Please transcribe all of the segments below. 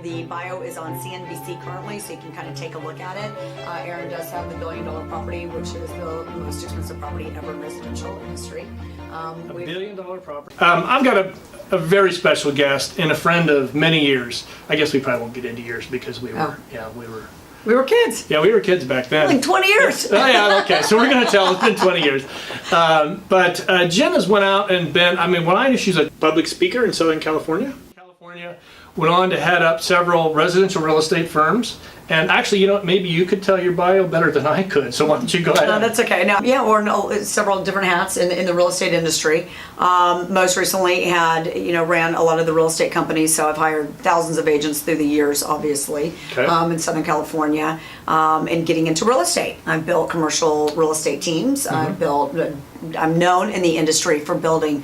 The bio is on CNBC currently, so you can kind of take a look at it. Aaron does have the $1 billion property, which is the most expensive property ever in residential industry. $1 billion property. I've got a very special guest and a friend of many years. I guess we probably won't get into years because we were kids. Yeah, we were kids back then. Like 20 years. Oh yeah, okay. So we're going to tell it's been 20 years. But Jenn has went out and been, when I knew she's a public speaker in Southern California. Went on to head up several residential real estate firms. And actually, maybe you could tell your bio better than I could. So why don't you go ahead? No, that's okay. Now, yeah, we're several different hats in the real estate industry. Most recently ran a lot of the real estate companies. So I've hired thousands of agents through the years, obviously, in Southern California, and getting into real estate. I've built commercial real estate teams. I'm known in the industry for building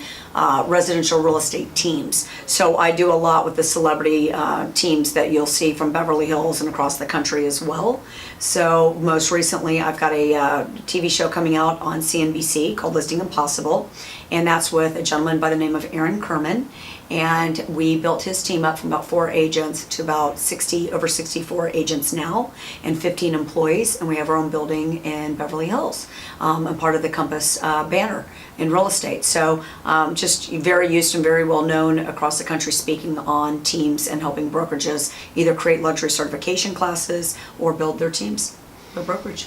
residential real estate teams. So I do a lot with the celebrity teams that you'll see from Beverly Hills and across the country as well. So most recently I've got a TV show coming out on CNBC called Listing Impossible, and that's with a gentleman by the name of Aaron Kerman. And we built his team up from about 4 agents to about over 64 agents now, and 15 employees. And we have our own building in Beverly Hills. I'm part of the Compass banner in real estate. So just very used and very well known across the country, speaking on teams and helping brokerages either create luxury certification classes or build their teams for brokerage.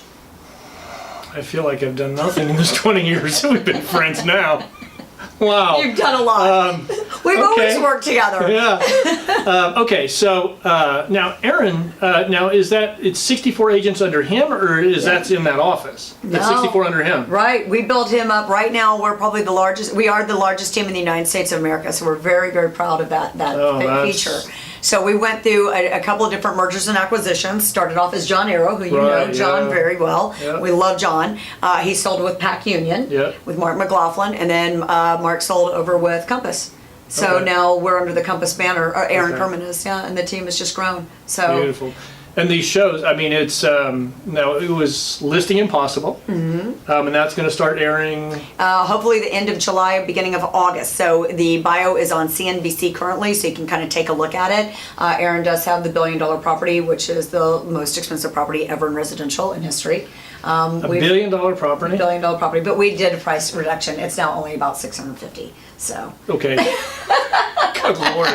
I feel like I've done nothing in this 20 years. We've been friends now. Wow. You've done a lot. We've always worked together. Yeah. Okay, so now Aaron, it's 64 agents under him, or that's in that office? That's 64 under him. Right. We built him up. Right now, we're probably the largest. We are the largest team in the United States of America, so we're very, very proud of that feature. So we went through a couple of different mergers and acquisitions. Started off as John Arrow, who you know John very well. Yeah. We love John. He sold with Pac Union with Mark McLaughlin, and then Mark sold over with Compass. So now we're under the Compass banner. Aaron Kerman is, and the team has just grown. So beautiful. And these shows, it's now it was Listing Impossible, and that's going to start airing hopefully the end of July, beginning of August. So the bio is on CNBC currently, so you can kind of take a look at it. Aaron does have the $1 billion property, which is the most expensive property ever in residential in history. $1 billion property. $1 billion property, but we did a price reduction. It's now only about $650. So okay. Good Lord.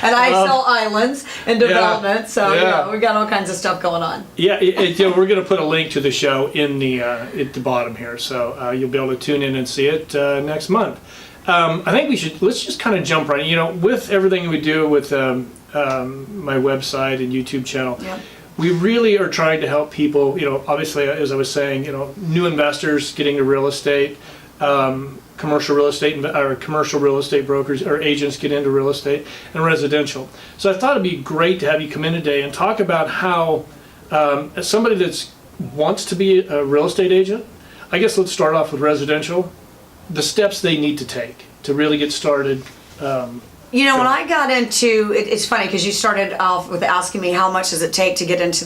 And I sell islands and development, so we got all kinds of stuff going on. Yeah, we're going to put a link to the show in the at the bottom here, so you'll be able to tune in and see it next month. I think let's just kind of jump right in. With everything we do with my website and YouTube channel. Yep. We really are trying to help people, obviously, as I was saying, new investors getting into real estate, commercial real estate brokers or agents get into real estate, and residential. So I thought it'd be great to have you come in today and talk about how, as somebody that wants to be a real estate agent, I guess let's start off with residential, the steps they need to take to really get started. When I got into it's funny because you started off with asking me how much does it take to get into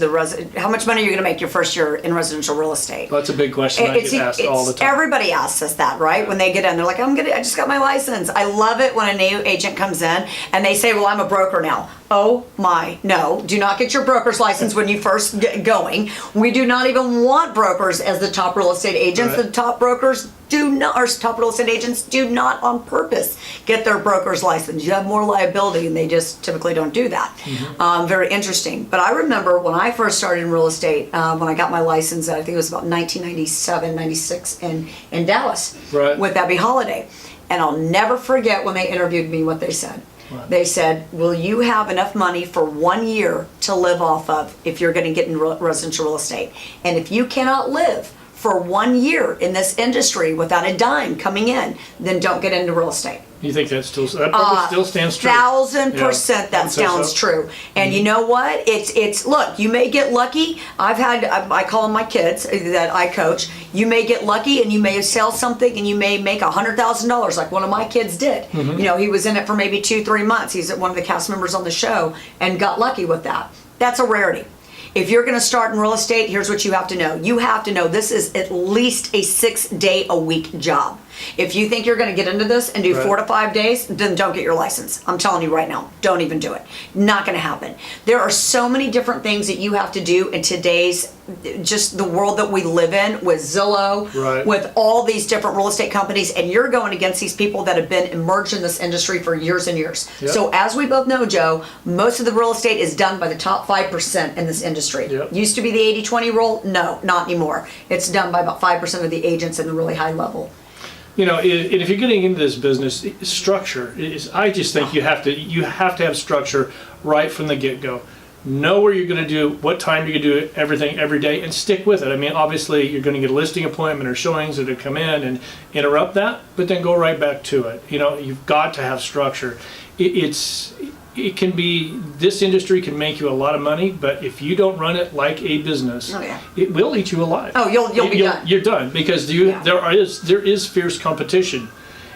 how much money are you going to make your first year in residential real estate? Well, that's a big question I get asked all the time. Everybody asks us that, right? When they get in, they're like, I just got my license. I love it when a new agent comes in and they say, well, I'm a broker now. Oh my, no, do not get your broker's license when you first get going. We do not even want brokers as the top real estate agents. Right. The top brokers top real estate agents do not on purpose get their broker's license. You have more liability and they just typically don't do that. Mm-hmm. Very interesting. But I remember when I first started in real estate, when I got my license, I think it was about 1997, 96 in Dallas with Abby Holiday. And I'll never forget when they interviewed me what they said. They said, will you have enough money for 1 year to live off of if you're going to get in residential real estate? And if you cannot live for 1 year in this industry without a dime coming in, then don't get into real estate. You think that probably still stands true? 1000% that sounds true. And you know what? It's look, you may get lucky. I call them my kids that I coach. You may get lucky and you may sell something and you may make $100,000 like one of my kids did. Mm-hmm. He was in it for maybe 2-3 months. He's one of the cast members on the show and got lucky with that. That's a rarity. If you're going to start in real estate, here's what you have to know. You have to know this is at least a 6-day-a-week job. If you think you're going to get into this and do 4 to 5 days, then don't get your license. I'm telling you right now, don't even do it. Not going to happen. There are so many different things that you have to do in today's, just the world that we live in, with Zillow, with all these different real estate companies, and you're going against these people that have been immersed in this industry for years and years. So as we both know, Joe, most of the real estate is done by the top 5% in this industry. Used to be the 80-20 rule. No, not anymore. It's done by about 5% of the agents in the really high level. You know, if you're getting into this business, structure is. I just think you have to have structure right from the get-go. Know where you're going to do, what time you're going to do everything every day, and stick with it. I mean, obviously, you're going to get a listing appointment or showings that come in and interrupt that, but then go right back to it. You know, you've got to have structure. It can be, this industry can make you a lot of money, but if you don't run it like a business, it will eat you alive. Oh, you'll be done. You're done, because there is fierce competition.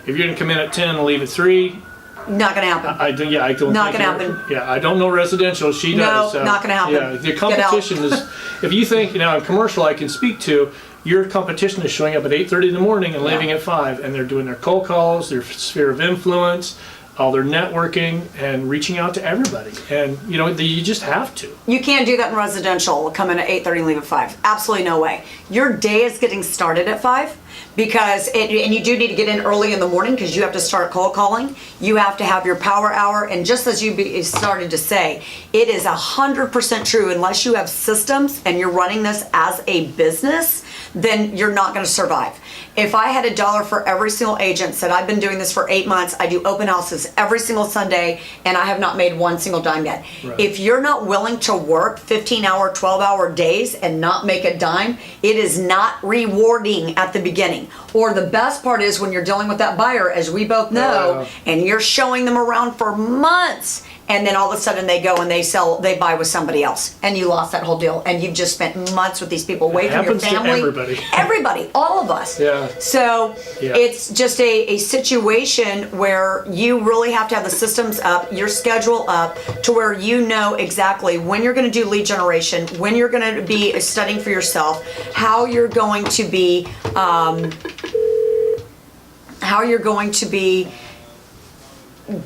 If you're going to come in at 10 and leave at 3, not going to happen. I don't. Not going to happen. Yeah, I don't know residential. She does. No, not going to happen. Yeah, the competition is. If you think in commercial, I can speak to. Your competition is showing up at 8:30 in the morning and leaving at 5, and they're doing their cold calls, their sphere of influence, all their networking, and reaching out to everybody. And you just have to. You can't do that in residential. Come in at 8:30 and leave at 5. Absolutely no way. Your day is getting started at 5. Because and you do need to get in early in the morning, because you have to start cold calling. You have to have your power hour, and just as you started to say, it is 100% true. Unless you have systems and you're running this as a business, then you're not going to survive. If I had $1 for every single agent said, I've been doing this for 8 months, I do open houses every single Sunday, and I have not made one single dime yet. If you're not willing to work 15-hour, 12-hour days and not make a dime, it is not rewarding at the beginning. Or the best part is when you're dealing with that buyer, as we both know, and you're showing them around for months, and then all of a sudden they go and they buy with somebody else, and you lost that whole deal, and you've just spent months with these people away from your family. Everybody, all of us. So it's just a situation where you really have to have the systems up, your schedule up, to where you know exactly when you're going to do lead generation, when you're going to be studying for yourself, how you're going to be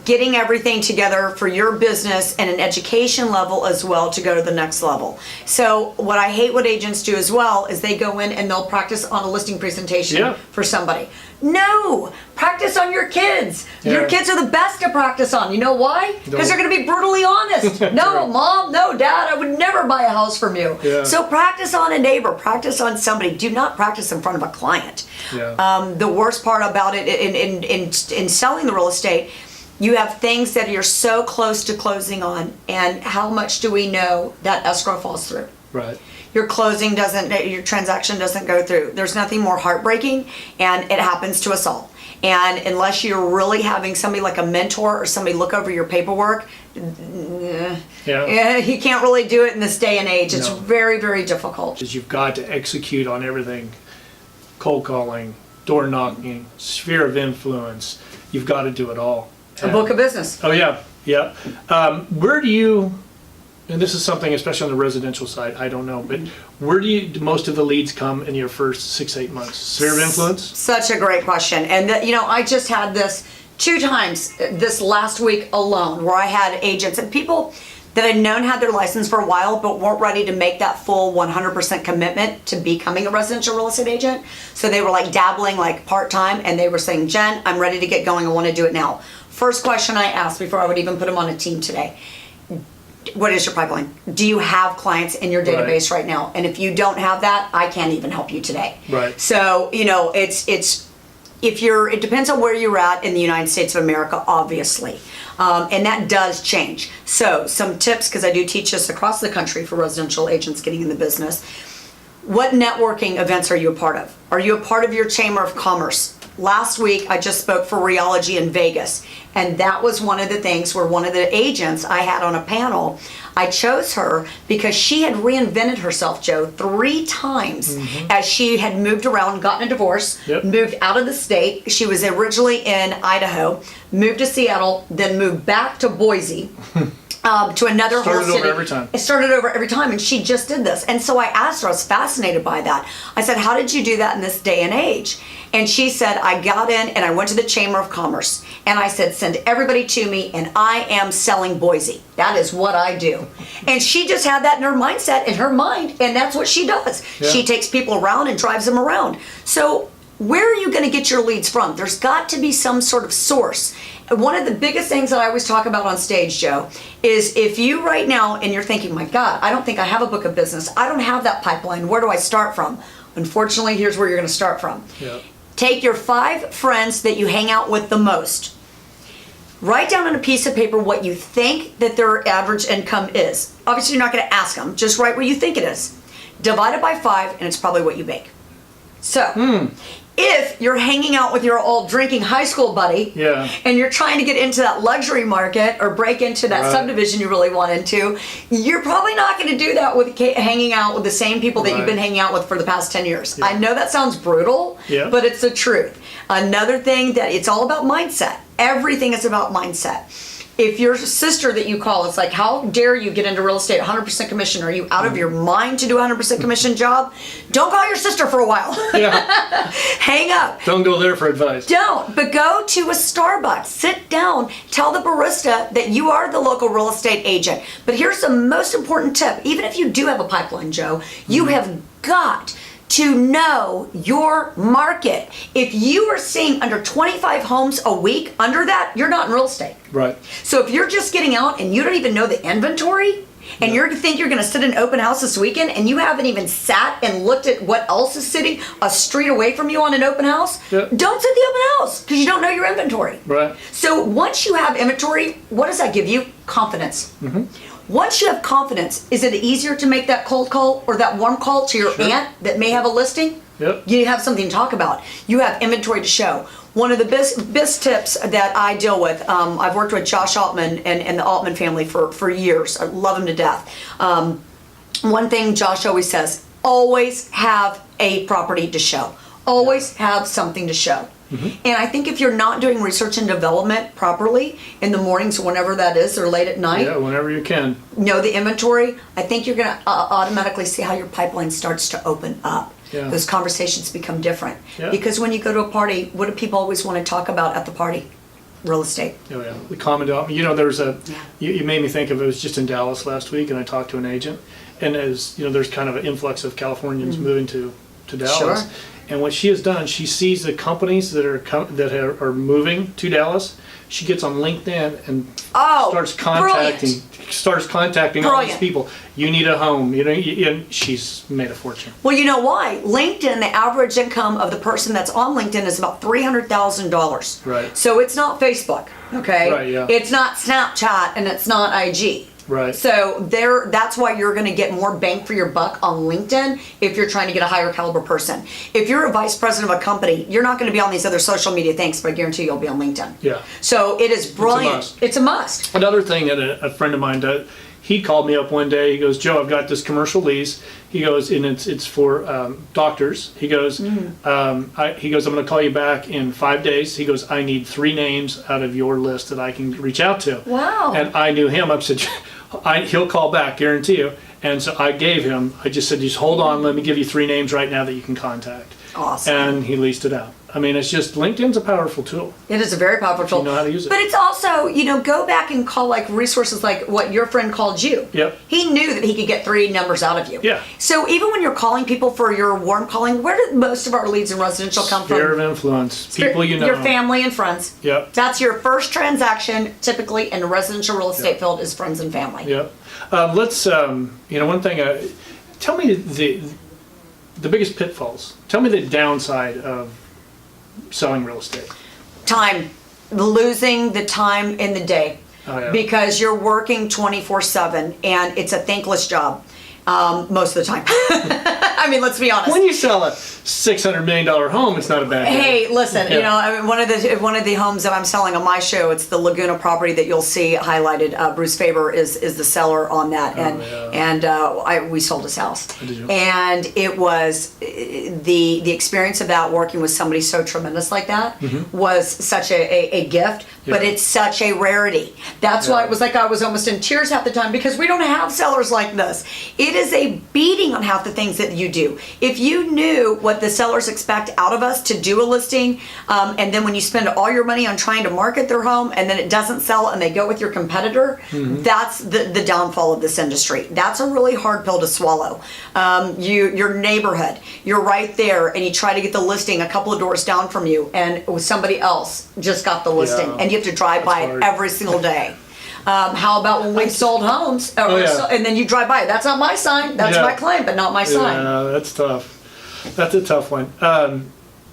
getting everything together for your business and an education level as well to go to the next level. So what I hate what agents do as well is they go in and they'll practice on a listing presentation for somebody. No, practice on your kids. Your kids are the best to practice on. You know why? Because they're going to be brutally honest. No, Mom, no, Dad, I would never buy a house from you. So practice on a neighbor, practice on somebody. Do not practice in front of a client. The worst part about it in selling the real estate, you have things that you're so close to closing on, and how much do we know that escrow falls through? Your transaction doesn't go through. There's nothing more heartbreaking, and it happens to us all. And unless you're really having somebody like a mentor or somebody look over your paperwork, you can't really do it in this day and age. It's very, very difficult. You've got to execute on everything. Cold calling, door knocking, sphere of influence. You've got to do it all. A book of business. Oh, yeah. Where do you, and this is something especially on the residential side, I don't know, but where do most of the leads come in your first 6-8 months? Sphere of influence? Such a great question. And I just had this 2 times this last week alone, where I had agents and people that I'd known had their license for a while but weren't ready to make that full 100% commitment to becoming a residential real estate agent. So they were like dabbling like part-time, and they were saying, Jen, I'm ready to get going. I want to do it now. First question I asked before I would even put them on a team today: what is your pipeline? Do you have clients in your database right now? And if you don't have that, I can't even help you today. So, it depends on where you're at in the United States of America, obviously. And that does change. So some tips, because I do teach this across the country for residential agents getting in the business. What networking events are you a part of? Are you a part of your Chamber of Commerce? Last week, I just spoke for Reality in Vegas, and that was one of the things where one of the agents I had on a panel, I chose her because she had reinvented herself, Joe, 3 times as she had moved around, gotten a divorce, moved out of the state. She was originally in Idaho, moved to Seattle, then moved back to Boise, to another whole Started city. over every time. It started over every time, and she just did this. And so I asked her, I was fascinated by that. I said, how did you do that in this day and age? And she said, I got in and I went to the Chamber of Commerce, and I said, send everybody to me, and I am selling Boise. That is what I do. And she just had that in her mindset, in her mind, and that's what she does. Yeah. She takes people around and drives them around. So where are you going to get your leads from? There's got to be some sort of source. One of the biggest things that I always talk about on stage, Joe, is if you right now, and you're thinking, my God, I don't think I have a book of business. I don't have that pipeline. Where do I start from? Unfortunately, here's where you're going to start from. Yeah. Take your 5 friends that you hang out with the most. Write down on a piece of paper what you think that their average income is. Obviously, you're not going to ask them. Just write what you think it is. Divide it by 5, and it's probably what you make. So, if you're hanging out with your old drinking high school buddy, Yeah. and you're trying to get into that luxury market or break into that Right. subdivision you really want into, you're probably not going to do that with hanging out with the same people that you've Right. been hanging out with for the past 10 years. I know that sounds brutal, Yeah. but it's the truth. Another thing that it's all about mindset. Everything is about mindset. If your sister that you call, it's like, how dare you get into real estate 100% commission? Are you out of your mind to do a 100% commission job? Don't call your sister for a while. Yeah. Hang up. Don't go there for advice. Don't, but go to a Starbucks, sit down, tell the barista that you are the local real estate agent. But here's the most important tip. Even if you do have a pipeline, Joe, you have got to know your market. If you are seeing under 25 homes a week, under that, you're not in real estate. Right. So if you're just getting out and you don't even know the inventory, and you think you're going to sit in an open house this weekend, and you haven't even sat and looked at what else is sitting a street away from you on an open house, Yeah. don't sit the open house because you don't know your inventory. Right. So once you have inventory, what does that give you? Confidence. Once you have confidence, is it easier to make that cold call or that warm call to your aunt that may have a listing? Yep. You have something to talk about. You have inventory to show. One of the best tips that I deal with, I've worked with Josh Altman and the Altman family for years. I love him to death. One thing Josh always says, always have a property to show. Always have something to show. And I think if you're not doing research and development properly in the mornings, whenever that is, or late at night, Yeah, whenever you can. know the inventory, I think you're going to automatically see how your pipeline starts to open up. Yeah. Those conversations become different. Yeah. Because when you go to a party, what do people always want to talk about at the party? Real estate. Oh yeah, the common denominator. You know, there's a. You made me think of. It was just in Dallas last week, and I talked to an agent, and as you know, there's kind of an influx of Californians moving to Dallas. Sure. And what she has done, she sees the companies that are moving to Dallas. She gets on LinkedIn and starts contacting all these Brilliant. people. You need a home. You know, and she's made a fortune. Well, you know why? LinkedIn, the average income of the person that's on LinkedIn is about $300,000. Right. So it's not Facebook, okay? Right, yeah. It's not Snapchat and it's not IG. Right. So that's why you're going to get more bang for your buck on LinkedIn if you're trying to get a higher caliber person. If you're a vice president of a company, you're not going to be on these other social media things, but I guarantee you'll be on LinkedIn. Yeah. So it is brilliant. It's a must. Another thing that a friend of mine does, he called me up one day. He goes, Joe, I've got this commercial lease. He goes, and it's for doctors. He goes, he goes, I'm going to call you back in 5 days. He goes, I need 3 names out of your list that I can reach out to. Wow. And I knew him. I said, he'll call back, guarantee you. And so I just said, just hold on. Let me give you 3 names right now that you can contact. Awesome. And he leased it out. I mean, it's just, LinkedIn's a powerful tool. It is a very powerful tool. You know how to use it. But it's also, go back and call like resources like what your friend called you. Yep. He knew that he could get 3 numbers out of you. Yeah. So even when you're calling people for your warm calling, where do most of our leads in residential come from? Sphere of influence. People you know. Your family and friends. Yep. That's your first transaction, typically in the residential real estate field, is friends and family. Yep. Let's, one thing, tell me the biggest pitfalls. Tell me the downside of selling real estate. Time. Losing the time in the day. Oh, yeah. Because you're working 24/7 and it's a thankless job. most of the time. I mean, let's be honest. When you sell a $600 million home, it's not a bad deal. Hey, listen, Yeah. I mean, one of the homes that I'm selling on my show, it's the Laguna property that you'll see highlighted. Bruce Faber is the seller on that, and we sold his house. Did you? And it was the experience of that, working with somebody so tremendous like that, was such a gift. But Yeah. it's such a rarity. That's why it was like I was almost in tears half the time, because we don't have sellers like this. It is a beating on half the things that you do. If you knew what the sellers expect out of us to do a listing, and then when you spend all your money on trying to market their home and then it doesn't sell and they go with your competitor, that's the downfall of this industry. That's a really hard pill to swallow. Your neighborhood, you're right there and you try to get the listing a couple of doors down from you, and somebody else just got the listing, and you have to drive by it every single day. How about when we sold homes, and then you drive by it? That's not my sign. That's my claim, but not my sign. Yeah, that's tough. That's a tough one.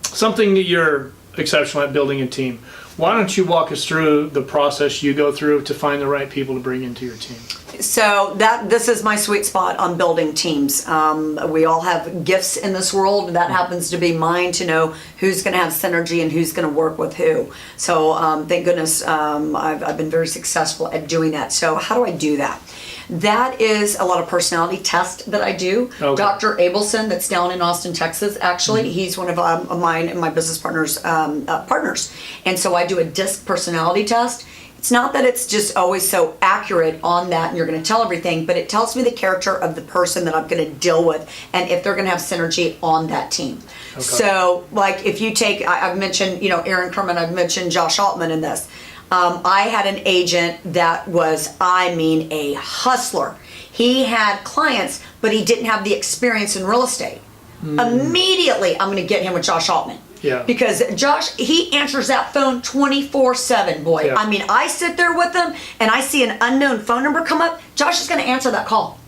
Something that you're exceptional at, building a team. Why don't you walk us through the process you go through to find the right people to bring into your team? So this is my sweet spot on building teams. We all have gifts in this world. That happens to be mine, to know who's going to have synergy and who's going to work with who. So thank goodness I've been very successful at doing that. So how do I do that? That is a lot of personality tests that I do. Okay. Dr. Abelson, that's down in Austin, Texas, actually, he's one of mine and my business partners. And so I do a DISC personality test. It's not that it's just always so accurate on that and you're going to tell everything, but it tells me the character of the person that I'm going to deal with and if they're going to have synergy on that team. Okay. So, like, if you take, I've mentioned, Aaron Kerman, I've mentioned Josh Altman in this. I had an agent that was, a hustler. He had clients, but he didn't have the experience in real estate. Immediately, I'm going to get him with Josh Altman. Yeah. Because Josh, he answers that phone 24/7, boy. Yeah. I mean, I sit there with him and I see an unknown phone number come up. Josh is going to answer that call.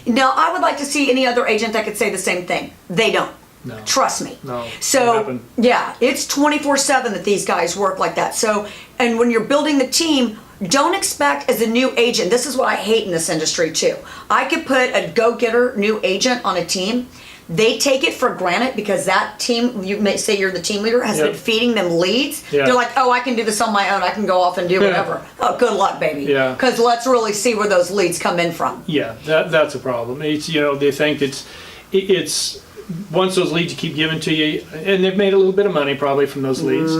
Now, I would like to see any other agent that could say the same thing. They don't. No. Trust me. No. So, yeah, it's 24/7 that these guys work like that. So, and when you're building the team, don't expect as a new agent, this is what I hate in this industry too. I could put a go-getter new agent on a team. They take it for granted because that team, you may say you're the team leader, has been feeding them leads. Yeah. They're like, oh, I can do this on my own. I can go off and do whatever. Oh, good luck, baby. Yeah. Because let's really see where those leads come in from. Yeah, that's a problem. It's, they think it's once those leads keep giving to you, and they've made a little bit of money probably from those leads.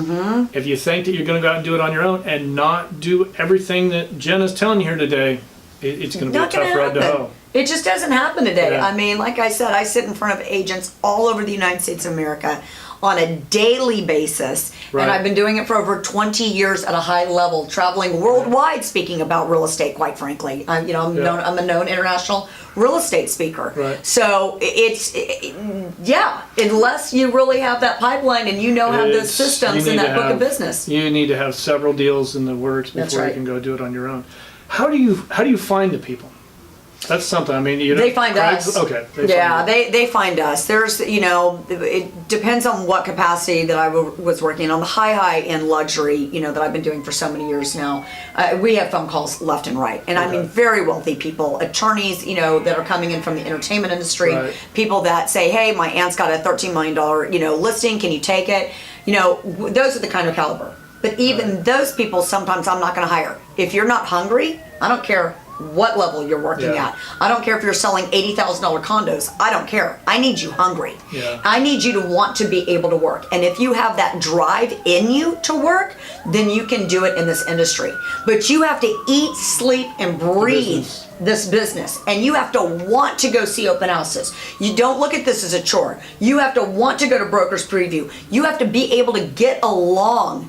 If you think that you're going to go out and do it on your own and not do everything that Jen is telling you here today, it's going to be a tough road to hoe. It just doesn't happen today. Yeah. I mean, like I said, I sit in front of agents all over the United States of America on a daily basis. Right. And I've been doing it for over 20 years at a high level, traveling worldwide speaking about real estate, quite frankly. I'm a known international real estate speaker. Right. So unless you really have that pipeline and have those systems in that book of business. You need to have several deals in the works before you can go do it on your own. How do you find the people? That's something. I mean, they find us. Okay. They find us. There's, it depends on what capacity that I was working on. The high end luxury, that I've been doing for so many years now. We have phone calls left and right, and I mean very wealthy people, attorneys, that are coming in from the entertainment industry. Right. People that say, hey, my aunt's got a $13 million, listing. Can you take it? Those are the kind of caliber. But even those people, sometimes I'm not going to hire. If you're not hungry, I don't care what level you're working at. I don't care if you're selling $80,000 condos. I don't care. I need you hungry. Yeah. I need you to want to be able to work. And if you have that drive in you to work, then you can do it in this industry. But you have to eat, sleep, and breathe this business. And you have to want to go see open houses. You don't look at this as a chore. You have to want to go to Broker's Preview. You have to be able to get along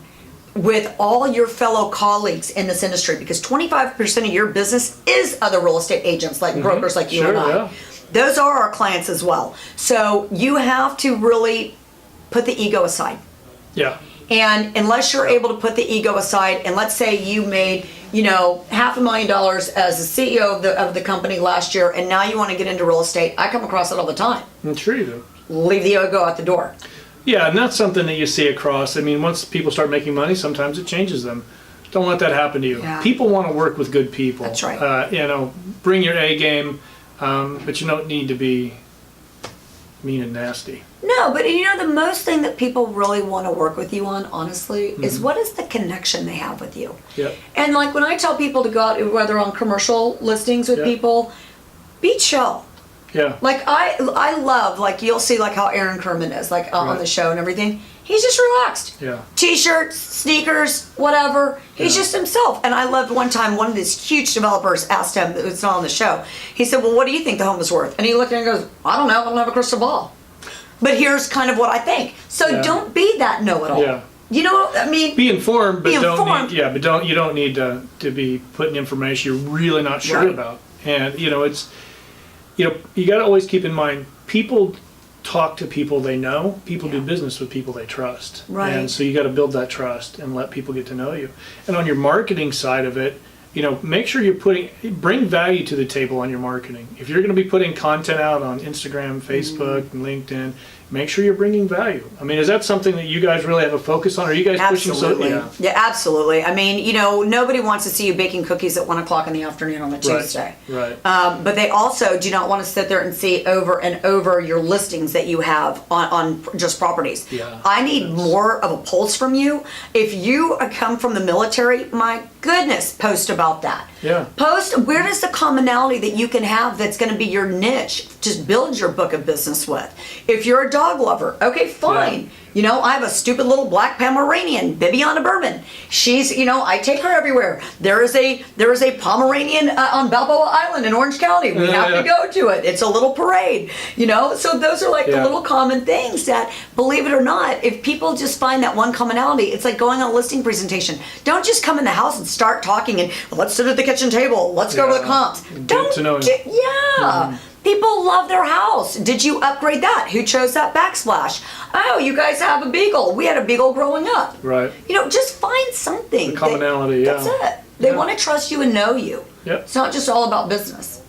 with all your fellow colleagues in this industry, because 25% of your business is other real estate agents, like brokers like you and I. Yeah. Those are our clients as well. So you have to really put the ego aside. Yeah. And unless you're able to put the ego aside, and let's say you made, $500,000 as the CEO of the company last year, and now you want to get into real estate, I come across it all the time. I'm sure you do. Leave the ego at the door. Yeah, and that's something that you see across. I mean, once people start making money, sometimes it changes them. Don't let that happen to you. Yeah. People want to work with good people. That's right. Bring your A game. but you don't need to be mean and nasty. No, but the most thing that people really want to work with you on, honestly, is what is the connection they have with you. Yep. And like when I tell people to go out, whether on commercial listings with people, be chill. Yeah. Like I love, like you'll see like how Aaron Kerman is, like on the show and everything. He's just relaxed. Yeah. T-shirts, sneakers, whatever. He's just himself. And I loved one time, one of these huge developers asked him, it's not on the show. He said, well, what do you think the home is worth? And he looked at it and goes, I don't know. I don't have a crystal ball. But here's kind of what I think. So don't be that know-it-all. Yeah. You know what I mean? Be informed, but informed. you don't need to be putting information you're really not sure about. And you got to always keep in mind, people talk to people they know. People do business with people they trust. Right. And so you got to build that trust and let people get to know you. And on your marketing side of it, make sure bring value to the table on your marketing. If you're going to be putting content out on Instagram, Facebook, and LinkedIn, make sure you're bringing value. I mean, is that something that you guys really have a focus on? Are you guys pushing so? Yeah, absolutely. I mean, nobody wants to see you baking cookies at 1 o'clock in the afternoon on a Tuesday. Right. But they also do not want to sit there and see over and over your listings that you have on just properties. Yeah. I need more of a pulse from you. If you come from the military, my goodness, post about that. Yeah. Post, where is the commonality that you can have that's going to be your niche? Just build your book of business with. If you're a dog lover, okay, fine. Yeah. I have a stupid little black Pomeranian, Berman. She's, I take her everywhere. There is a Pomeranian on Balboa Island in Orange County. We have to go to it. It's a little parade, So those are like the little common things that, believe it or not, if people just find that one commonality, it's like going on a listing presentation. Don't just come in the house and start talking and let's sit at the kitchen table. Let's go over the comps. People love their house. Did you upgrade that? Who chose that backsplash? Oh, you guys have a beagle. We had a beagle growing up. Right. Just find something. The commonality, That's it. They want to trust you and know you. Yep. It's not just all about business.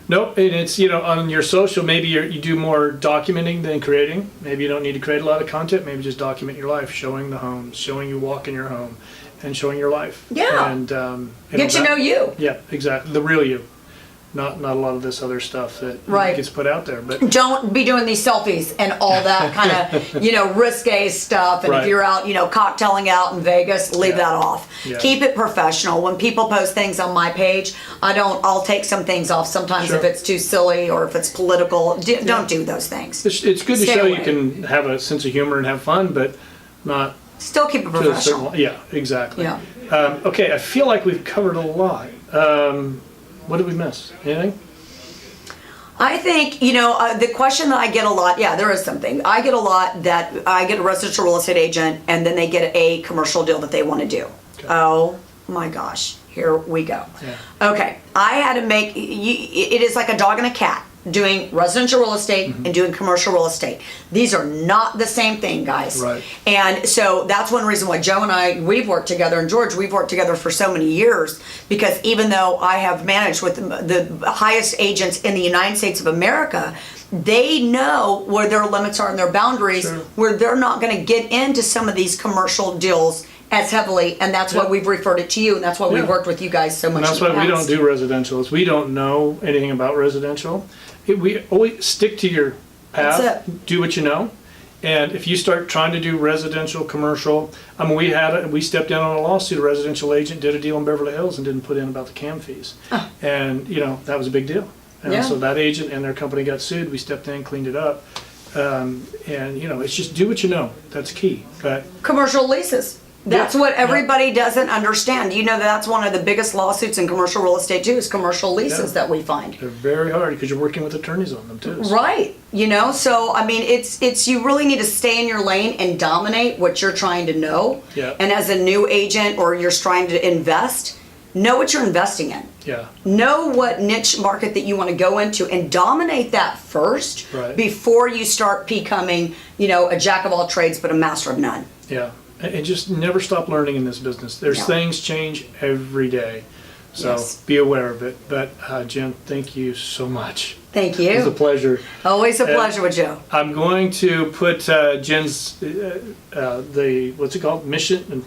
Nope, and it's, on your social, maybe you do more documenting than creating. Maybe you don't need to create a lot of content. Maybe just document your life, showing the home, showing you walk in your home, and showing your life. Yeah. And get to know you. Yeah, exactly. The real you. Not a lot of this other stuff that gets put out there. But don't be doing these selfies and all that kind of risque stuff. And if you're out cocktailing out in Vegas, leave that off. Yeah. Keep it professional. When people post things on my page, I'll take some things off sometimes if it's too silly or if it's political. Don't do those things. It's good to show you can have a sense of humor and have fun, but not. Still keep it professional. Yeah, exactly. Yeah. Okay, I feel like we've covered a lot. What did we miss? Anything? I think, the question that I get a lot, there is something. I get a lot that I get a residential real estate agent and then they get a commercial deal that they want to do. Okay. Oh my gosh, here we go. Yeah. Okay, I had to make, it is like a dog and a cat doing residential real estate and doing commercial real estate. These are not the same thing, guys. Right. And so that's one reason why Joe and I, we've worked together, and George, we've worked together for so many years, because even though I have managed with the highest agents in the United States of America, they know where their limits are and their boundaries, where they're not going to get into some of these commercial deals as heavily, and that's why we've referred it to you, and that's why we've worked with you guys so much. And that's why we don't do residential. Is we don't know anything about residential. We always stick to your path. That's it. Do what you know, and if you start trying to do residential, commercial, we stepped in on a lawsuit. A residential agent did a deal in Beverly Hills and didn't put in about the CAM fees, and that was a big deal. And so that agent and their company got sued. We stepped in, cleaned it up, and it's just do what you know. That's key. But commercial leases. That's what everybody doesn't understand. That's one of the biggest lawsuits in commercial real estate too, is commercial leases that we find. They're very hard because you're working with attorneys on them too. So. Right. So I mean, it's you really need to stay in your lane and dominate what you're trying to know. Yeah. And as a new agent or you're trying to invest, know what you're investing in. Yeah. Know what niche market that you want to go into and dominate that first before you start becoming, a jack of all trades but a master of none. Yeah. And just never stop learning in this business. There's things change every day. So Yes. be aware of it. But Jen, thank you so much. Thank It was a you. pleasure. Always a pleasure with Joe. I'm going to put Jen's what's it called? Mission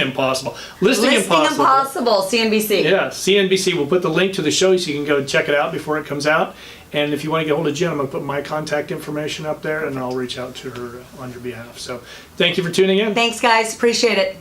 Impossible. Listing Impossible. CNBC. Yeah, CNBC. We'll put the link to the show so you can go check it out before it comes out. And if you want to get hold of Jen, I'm going to put my contact information up there, and I'll reach out to her on your behalf. So thank you for tuning in. Thanks, guys. Appreciate it.